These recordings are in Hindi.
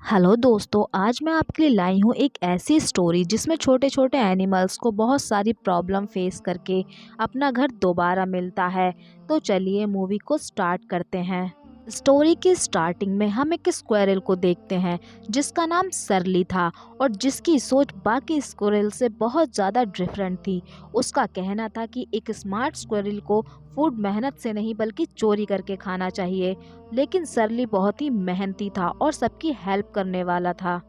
हेलो दोस्तों, आज मैं आपके लिए लाई हूँ एक ऐसी स्टोरी जिसमें छोटे छोटे एनिमल्स को बहुत सारी प्रॉब्लम फेस करके अपना घर दोबारा मिलता है। तो चलिए मूवी को स्टार्ट करते हैं। स्टोरी की स्टार्टिंग में हम एक स्क्वेरल को देखते हैं जिसका नाम सरली था और जिसकी सोच बाकी स्क्वेरल से बहुत ज़्यादा डिफरेंट थी। उसका कहना था कि एक स्मार्ट स्क्वेरल को फूड मेहनत से नहीं बल्कि चोरी करके खाना चाहिए। लेकिन सरली बहुत ही मेहनती था और सबकी हेल्प करने वाला था।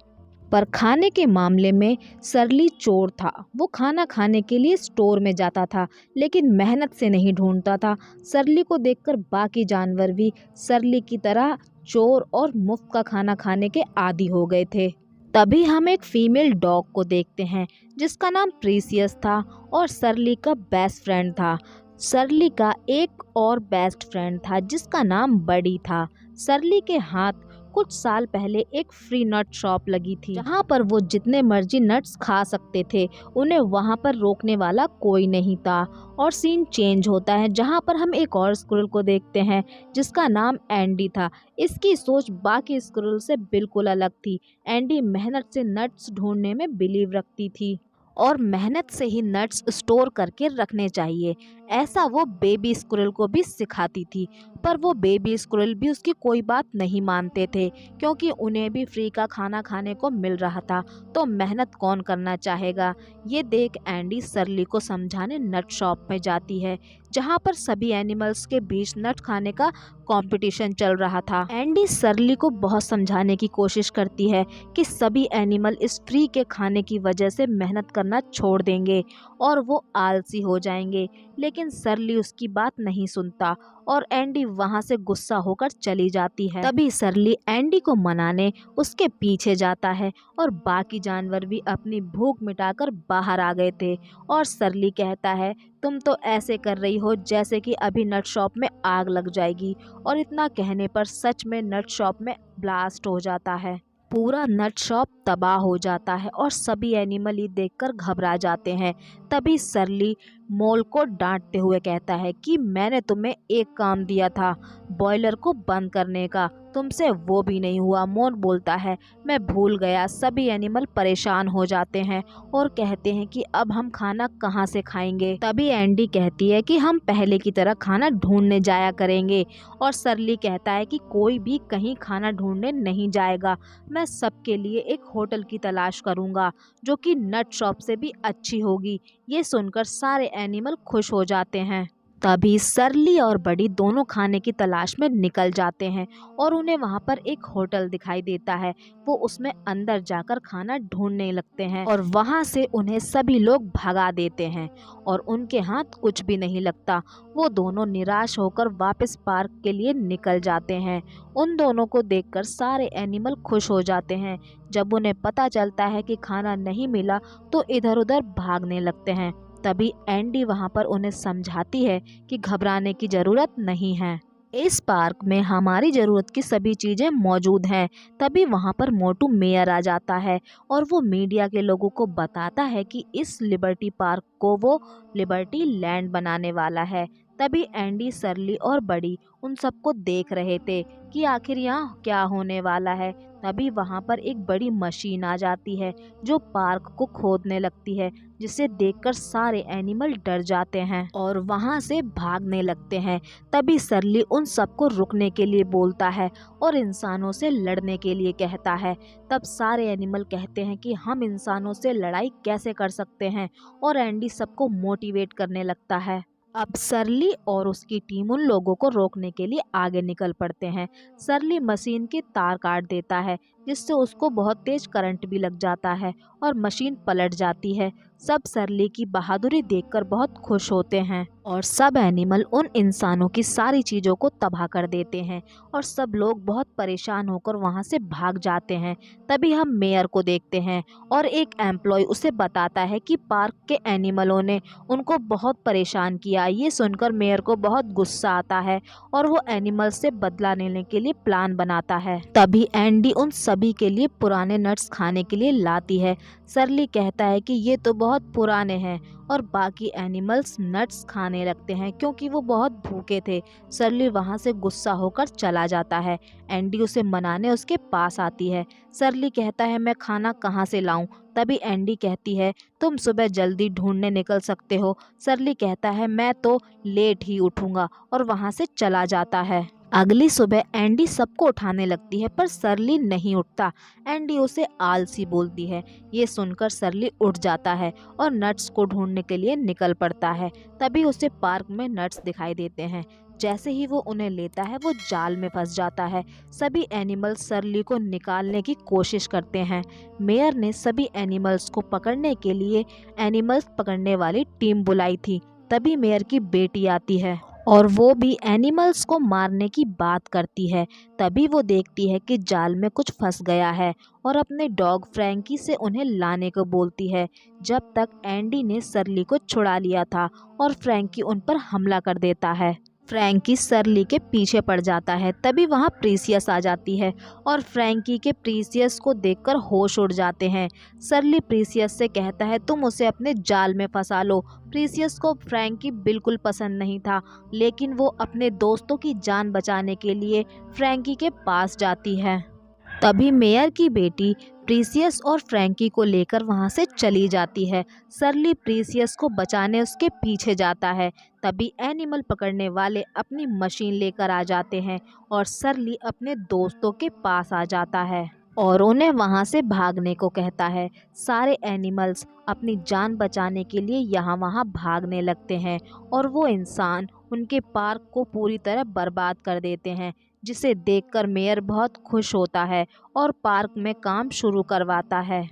पर खाने के मामले में सरली चोर था। वो खाना खाने के लिए स्टोर में जाता था लेकिन मेहनत से नहीं ढूंढता था। सरली को देखकर बाकी जानवर भी सरली की तरह चोर और मुफ्त का खाना खाने के आदी हो गए थे। तभी हम एक फीमेल डॉग को देखते हैं जिसका नाम प्रीसियस था और सरली का बेस्ट फ्रेंड था। सरली का एक और बेस्ट फ्रेंड था जिसका नाम बडी था। सरली के हाथ कुछ साल पहले एक फ्री नट शॉप लगी थी जहाँ पर वो जितने मर्जी नट्स खा सकते थे। उन्हें वहाँ पर रोकने वाला कोई नहीं था। और सीन चेंज होता है जहाँ पर हम एक और स्क्विरल को देखते हैं जिसका नाम एंडी था। इसकी सोच बाकी स्क्विरल से बिल्कुल अलग थी। एंडी मेहनत से नट्स ढूंढने में बिलीव रखती थी और मेहनत से ही नट्स स्टोर करके रखने चाहिए, ऐसा वो बेबी स्क्विरल को भी सिखाती थी। पर वो बेबी स्क्विरल भी उसकी कोई बात नहीं मानते थे क्योंकि उन्हें भी फ्री का खाना खाने को मिल रहा था, तो मेहनत कौन करना चाहेगा। ये देख एंडी सरली को समझाने नट शॉप में जाती है जहाँ पर सभी एनिमल्स के बीच नट खाने का कंपटीशन चल रहा था। एंडी सरली को बहुत समझाने की कोशिश करती है कि सभी एनिमल इस फ्री के खाने की वजह से मेहनत करना छोड़ देंगे और वो आलसी हो जाएंगे। लेकिन सरली उसकी बात नहीं सुनता और एंडी वहां से गुस्सा होकर चली जाती है। तभी सरली एंडी को मनाने उसके पीछे जाता है और बाकी जानवर भी अपनी भूख मिटाकर बाहर आ गए थे। और सरली कहता है, तुम तो ऐसे कर रही हो जैसे कि अभी नट शॉप में आग लग जाएगी। और इतना कहने पर सच में नट शॉप में ब्लास्ट हो जाता है। पूरा नट शॉप तबाह हो जाता है और सभी एनिमल ये देखकर घबरा जाते हैं। तभी सरली मोल को डांटते हुए कहता है कि मैंने तुम्हें एक काम दिया था, बॉयलर को बंद करने का, तुमसे वो भी नहीं हुआ। मोल बोलता है, मैं भूल गया। सभी एनिमल परेशान हो जाते हैं और कहते हैं कि अब हम खाना कहाँ से खाएंगे। तभी एंडी कहती है कि हम पहले की तरह खाना ढूंढने जाया करेंगे। और सरली कहता है कि कोई भी कहीं खाना ढूंढने नहीं जाएगा, मैं सबके लिए एक होटल की तलाश करूंगा जो कि नट शॉप से भी अच्छी होगी। ये सुनकर सारे एनिमल खुश हो जाते हैं। तभी सरली और बडी दोनों खाने की तलाश में निकल जाते हैं और उन्हें वहां पर एक होटल दिखाई देता है। वो उसमें अंदर जाकर खाना ढूंढने लगते हैं और वहां से उन्हें सभी लोग भगा देते हैं और उनके हाथ कुछ भी नहीं लगता। वो दोनों निराश होकर वापस पार्क के लिए निकल जाते हैं। उन दोनों को देखकर सारे एनिमल खुश हो जाते हैं। जब उन्हें पता चलता है कि खाना नहीं मिला तो इधर उधर भागने लगते हैं। तभी एंडी वहां पर उन्हें समझाती है कि घबराने की जरूरत नहीं है, इस पार्क में हमारी जरूरत की सभी चीजें मौजूद हैं। तभी वहां पर मोटू मेयर आ जाता है और वो मीडिया के लोगों को बताता है कि इस लिबर्टी पार्क को वो लिबर्टी लैंड बनाने वाला है। तभी एंडी, सरली और बडी उन सबको देख रहे थे कि आखिर यहाँ क्या होने वाला है। तभी वहां पर एक बड़ी मशीन आ जाती है जो पार्क को खोदने लगती है, जिसे देखकर सारे एनिमल डर जाते हैं और वहां से भागने लगते हैं। तभी सरली उन सबको रुकने के लिए बोलता है और इंसानों से लड़ने के लिए कहता है। तब सारे एनिमल कहते हैं कि हम इंसानों से लड़ाई कैसे कर सकते हैं और एंडी सबको मोटिवेट करने लगता है। अब सरली और उसकी टीम उन लोगों को रोकने के लिए आगे निकल पड़ते हैं। सरली मशीन के तार काट देता है जिससे उसको बहुत तेज करंट भी लग जाता है और मशीन पलट जाती है। सब सरली की बहादुरी देखकर बहुत खुश होते हैं और सब एनिमल उन इंसानों की सारी चीजों को तबाह कर देते हैं और सब लोग बहुत परेशान होकर वहां से भाग जाते हैं। तभी हम मेयर को देखते हैं और एक एम्प्लॉय उसे बताता है कि पार्क के एनिमलों ने उनको बहुत परेशान किया। ये सुनकर मेयर को बहुत गुस्सा आता है और वो एनिमल से बदला लेने के लिए प्लान बनाता है। तभी एंडी उन सभी के लिए पुराने नट्स खाने के लिए लाती है। सरली कहता है कि ये तो बहुत पुराने हैं और बाकी एनिमल्स नट्स खाने लगते हैं क्योंकि वो बहुत भूखे थे। सरली वहाँ से गुस्सा होकर चला जाता है। एंडी उसे मनाने उसके पास आती है। सरली कहता है मैं खाना कहाँ से लाऊं? तभी एंडी कहती है तुम सुबह जल्दी ढूंढने निकल सकते हो। सरली कहता है मैं तो लेट ही उठूंगा और वहाँ से चला जाता है। अगली सुबह एंडी सबको उठाने लगती है पर सरली नहीं उठता। एंडी उसे आलसी बोलती है। ये सुनकर सरली उठ जाता है और नट्स को ढूंढने के लिए निकल पड़ता है। तभी उसे पार्क में नट्स दिखाई देते हैं। जैसे ही वो उन्हें लेता है वो जाल में फंस जाता है। सभी एनिमल्स सरली को निकालने की कोशिश करते हैं। मेयर ने सभी एनिमल्स को पकड़ने के लिए एनिमल्स पकड़ने वाली टीम बुलाई थी। तभी मेयर की बेटी आती है और वो भी एनिमल्स को मारने की बात करती है। तभी वो देखती है कि जाल में कुछ फंस गया है और अपने डॉग फ्रैंकी से उन्हें लाने को बोलती है। जब तक एंडी ने सरली को छुड़ा लिया था और फ्रैंकी उन पर हमला कर देता है। फ्रैंकी सरली के पीछे पड़ जाता है। तभी वहाँ प्रीसियस आ जाती है और फ्रैंकी के प्रीसियस को देखकर होश उड़ जाते हैं। सरली प्रीसियस से कहता है तुम उसे अपने जाल में फंसा लो। प्रीसियस को फ्रैंकी बिल्कुल पसंद नहीं था, लेकिन वो अपने दोस्तों की जान बचाने के लिए फ्रैंकी के पास जाती है। तभी मेयर की बेटी प्रीसियस और फ्रैंकी को लेकर वहां से चली जाती है। सरली प्रीसियस को बचाने उसके पीछे जाता है। तभी एनिमल पकड़ने वाले अपनी मशीन लेकर आ जाते हैं और सरली अपने दोस्तों के पास आ जाता है और उन्हें वहां से भागने को कहता है। सारे एनिमल्स अपनी जान बचाने के लिए यहाँ वहाँ भागने लगते हैं और वो इंसान उनके पार्क को पूरी तरह बर्बाद कर देते हैं, जिसे देखकर मेयर बहुत खुश होता है और पार्क में काम शुरू करवाता है।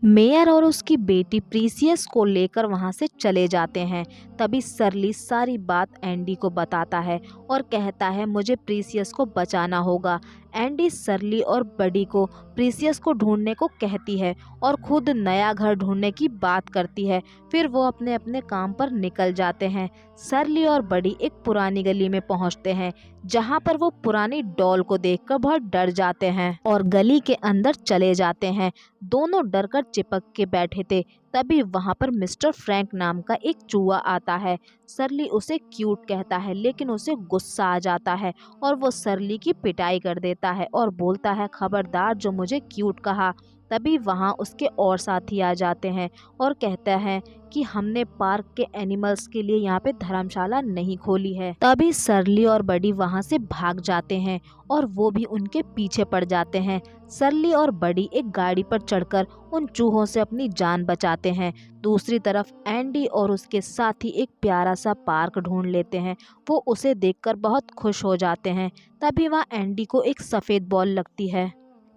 मेयर और उसकी बेटी प्रीसियस को लेकर वहां से चले जाते हैं। तभी सरली सारी बात एंडी को बताता है और कहता है मुझे प्रीसियस को बचाना होगा। एंडी सरली और बडी को प्रीसियस को ढूंढने को कहती है और खुद नया घर ढूंढने की बात करती है। फिर वो अपने अपने काम पर निकल जाते हैं। सरली और बडी एक पुरानी गली में पहुंचते हैं, जहां पर वो पुरानी डॉल को देखकर बहुत डर जाते हैं और गली के अंदर चले जाते हैं। दोनों डरकर चिपक के बैठे थे। तभी वहां पर मिस्टर फ्रैंक नाम का एक चूहा आता है। सरली उसे क्यूट कहता है, लेकिन उसे गुस्सा आ जाता है और वो सरली की पिटाई कर देता है और बोलता है खबरदार जो मुझे क्यूट कहा। तभी वहां उसके और साथी आ जाते हैं और कहते हैं कि हमने पार्क के एनिमल्स के लिए यहाँ पे धर्मशाला नहीं खोली है। तभी सरली और बडी वहाँ से भाग जाते हैं और वो भी उनके पीछे पड़ जाते हैं। सरली और बडी एक गाड़ी पर चढ़कर उन चूहों से अपनी जान बचाते हैं। दूसरी तरफ एंडी और उसके साथी एक प्यारा सा पार्क ढूंढ लेते हैं। वो उसे देखकर बहुत खुश हो जाते हैं। तभी वहाँ एंडी को एक सफ़ेद बॉल लगती है,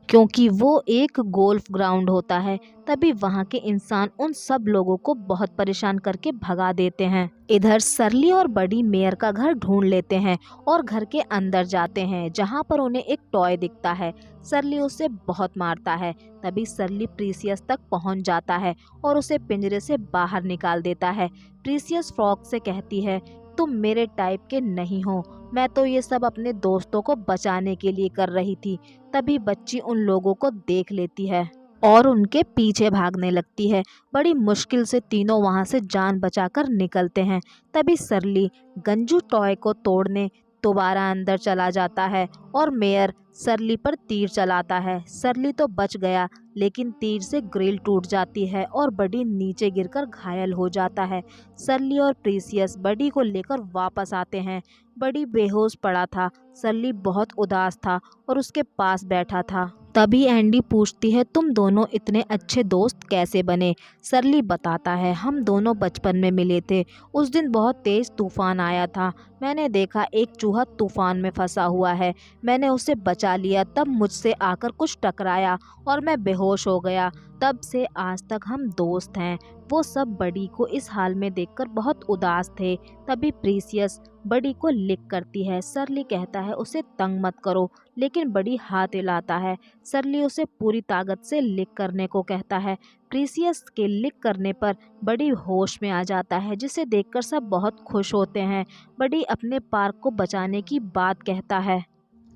क्योंकि वो एक गोल्फ ग्राउंड होता है। तभी वहाँ के इंसान उन सब लोगों को बहुत परेशान करके भगा देते हैं। इधर सरली और बडी मेयर का घर ढूंढ लेते हैं और घर के अंदर जाते हैं, जहाँ पर उन्हें एक टॉय दिखता है। सरली उसे बहुत मारता है। तभी सरली प्रीसियस तक पहुँच जाता है और उसे पिंजरे से बाहर निकाल देता है। प्रीसियस फ्रॉग से कहती है तुम मेरे टाइप के नहीं हो, मैं तो ये सब अपने दोस्तों को बचाने के लिए कर रही थी। तभी बच्ची उन लोगों को देख लेती है और उनके पीछे भागने लगती है। बड़ी मुश्किल से तीनों वहां से जान बचाकर निकलते हैं। तभी सरली गंजू टॉय को तोड़ने दोबारा अंदर चला जाता है और मेयर सरली पर तीर चलाता है। सरली तो बच गया, लेकिन तीर से ग्रिल टूट जाती है और बडी नीचे गिरकर घायल हो जाता है। सरली और प्रीसियस बडी को लेकर वापस आते हैं। बडी बेहोश पड़ा था। सरली बहुत उदास था और उसके पास बैठा था। तभी एंडी पूछती है तुम दोनों इतने अच्छे दोस्त कैसे बने? सरली बताता है हम दोनों बचपन में मिले थे। उस दिन बहुत तेज तूफान आया था। मैंने देखा एक चूहा तूफान में फंसा हुआ है। मैंने उसे बचा लिया, तब मुझसे आकर कुछ टकराया और मैं बेहोश हो गया। तब से आज तक हम दोस्त हैं। वो सब बडी को इस हाल में देखकर बहुत उदास थे। तभी प्रीसियस बडी को लिक करती है। सरली कहता है उसे तंग मत करो, लेकिन बडी हाथ हिलाता है। सरली उसे पूरी ताकत से लिक करने को कहता है। प्रीसियस के लिक करने पर बडी होश में आ जाता है, जिसे देखकर सब बहुत खुश होते हैं। बडी अपने पार्क को बचाने की बात कहता है।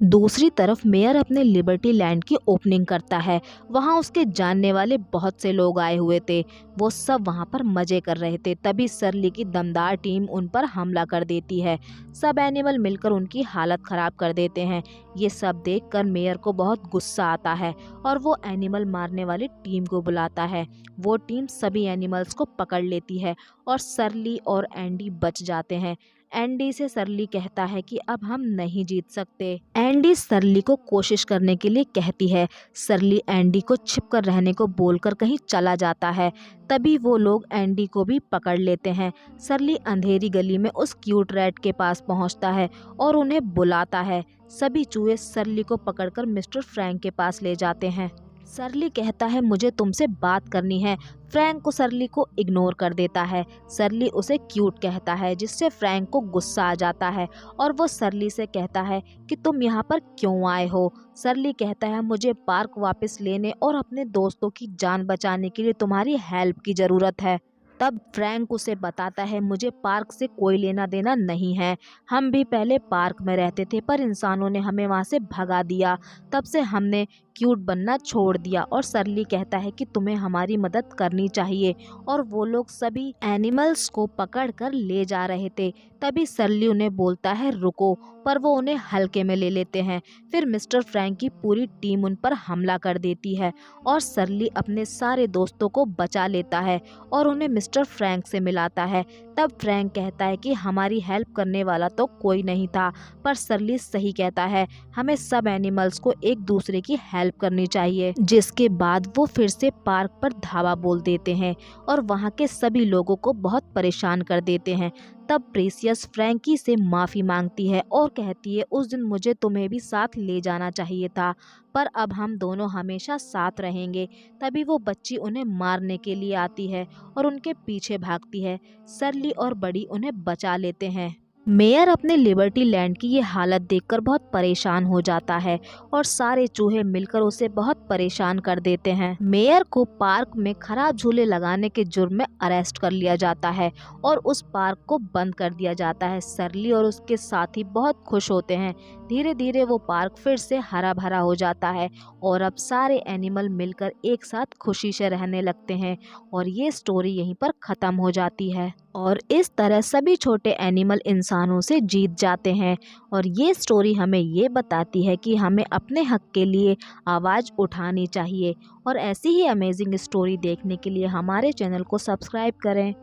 दूसरी तरफ मेयर अपने लिबर्टी लैंड की ओपनिंग करता है। वहाँ उसके जानने वाले बहुत से लोग आए हुए थे। वो सब वहाँ पर मजे कर रहे थे। तभी सरली की दमदार टीम उन पर हमला कर देती है। सब एनिमल मिलकर उनकी हालत खराब कर देते हैं। ये सब देखकर मेयर को बहुत गुस्सा आता है और वो एनिमल मारने वाली टीम को बुलाता है। वो टीम सभी एनिमल्स को पकड़ लेती है और सरली और एंडी बच जाते हैं। एंडी से सरली कहता है कि अब हम नहीं जीत सकते। एंडी सरली को कोशिश करने के लिए कहती है। सरली एंडी को छिपकर रहने को बोलकर कहीं चला जाता है। तभी वो लोग एंडी को भी पकड़ लेते हैं। सरली अंधेरी गली में उस क्यूट रैट के पास पहुंचता है और उन्हें बुलाता है। सभी चूहे सरली को पकड़कर मिस्टर फ्रैंक के पास ले जाते हैं। सरली कहता है मुझे तुमसे बात करनी है। फ्रैंक को सरली को इग्नोर कर देता है। सरली उसे क्यूट कहता है जिससे फ्रैंक को गुस्सा आ जाता है और वो सरली से कहता है कि तुम यहाँ पर क्यों आए हो। सरली कहता है मुझे पार्क वापस लेने और अपने दोस्तों की जान बचाने के लिए तुम्हारी हेल्प की ज़रूरत है। तब फ्रैंक उसे बताता है मुझे पार्क से कोई लेना देना नहीं है। हम भी पहले पार्क में रहते थे पर इंसानों ने हमें वहाँ से भगा दिया। तब से हमने क्यूट बनना छोड़ दिया। और सरली कहता है कि तुम्हें हमारी मदद करनी चाहिए और वो लोग सभी एनिमल्स को पकड़कर ले जा रहे थे। तभी सरली उन्हें बोलता है रुको, पर वो उन्हें हल्के में ले लेते हैं। फिर मिस्टर फ्रैंक की पूरी टीम उन पर हमला कर देती है और सरली अपने सारे दोस्तों को बचा लेता है और उन्हें मिस्टर फ्रैंक से मिलाता है। तब फ्रैंक कहता है कि हमारी हेल्प करने वाला तो कोई नहीं था, पर सरली सही कहता है, हमें सब एनिमल्स को एक दूसरे की हेल्प करनी चाहिए। जिसके बाद वो फिर से पार्क पर धावा बोल देते हैं और वहाँ के सभी लोगों को बहुत परेशान कर देते हैं। तब प्रेसियस फ्रैंकी से माफ़ी मांगती है और कहती है उस दिन मुझे तुम्हें भी साथ ले जाना चाहिए था, पर अब हम दोनों हमेशा साथ रहेंगे। तभी वो बच्ची उन्हें मारने के लिए आती है और उनके पीछे भागती है। सरली और बड़ी उन्हें बचा लेते हैं। मेयर अपने लिबर्टी लैंड की ये हालत देखकर बहुत परेशान हो जाता है और सारे चूहे मिलकर उसे बहुत परेशान कर देते हैं। मेयर को पार्क में खराब झूले लगाने के जुर्म में अरेस्ट कर लिया जाता है और उस पार्क को बंद कर दिया जाता है। सरली और उसके साथी बहुत खुश होते हैं। धीरे धीरे वो पार्क फिर से हरा भरा हो जाता है और अब सारे एनिमल मिलकर एक साथ खुशी से रहने लगते हैं और ये स्टोरी यहीं पर ख़त्म हो जाती है। और इस तरह सभी छोटे एनिमल इंसानों से जीत जाते हैं। और ये स्टोरी हमें ये बताती है कि हमें अपने हक के लिए आवाज़ उठानी चाहिए। और ऐसी ही अमेजिंग स्टोरी देखने के लिए हमारे चैनल को सब्सक्राइब करें।